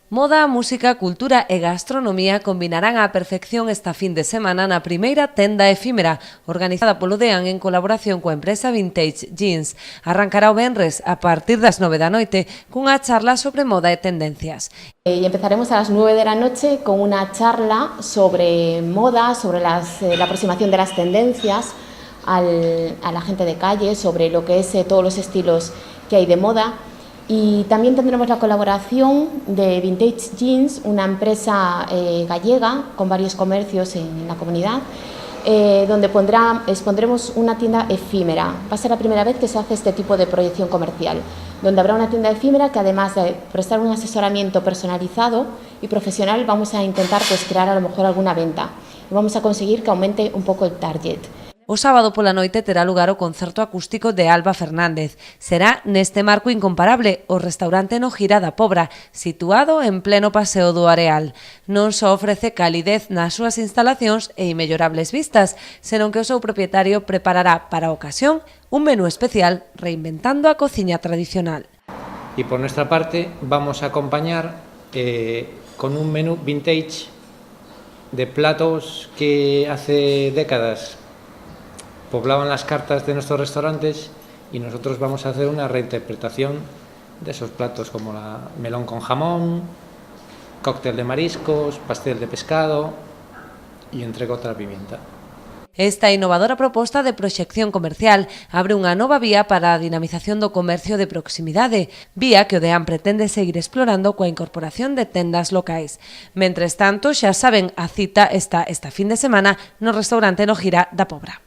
Moda, música, cultura e gastronomía combinarán á perfección esta fin de semana na primeira tenda efímera, organizada polo DEAN en colaboración coa empresa Vintage Jeans. Arrancará o venres a partir das 9 da noite cunha charla sobre moda e tendencias. Y empezaremos a las 9 de la noche con una charla sobre moda, sobre la aproximación de las tendencias a la gente de calle, sobre lo que es todos los estilos que hay de moda. Y también tendremos la colaboración de Vintage Jeans, una empresa gallega con varios comercios en la comunidad, donde expondremos una tienda efímera. Va a ser la primera vez que se hace este tipo de proyección comercial, donde habrá una tienda efímera que, además de prestar un asesoramiento personalizado y profesional, vamos a intentar crear a lo mejor alguna venta y vamos a conseguir que aumente un poco el target. O sábado pola noite terá lugar o concerto acústico de Alba Fernández. Será neste marco incomparable o restaurante no Gira da Pobra, situado en pleno Paseo do Areal. Non só ofrece calidez nas súas instalacións e inmellorables vistas, senón que o seu propietario preparará para a ocasión un menú especial reinventando a cociña tradicional. Y por nuestra parte vamos a acompañar con un menú vintage de platos que hace décadas poblaban las cartas de nuestros restaurantes, y nosotros vamos a hacer una reinterpretación de esos platos, como la melón con jamón, cóctel de mariscos, pastel de pescado y entrecot a la pimienta. Esta innovadora proposta de proxección comercial abre unha nova vía para a dinamización do comercio de proximidade, vía que o DEAN pretende seguir explorando coa incorporación de tendas locais. Mentres tanto, xa saben, a cita está esta fin de semana no restaurante no Gira da Pobra.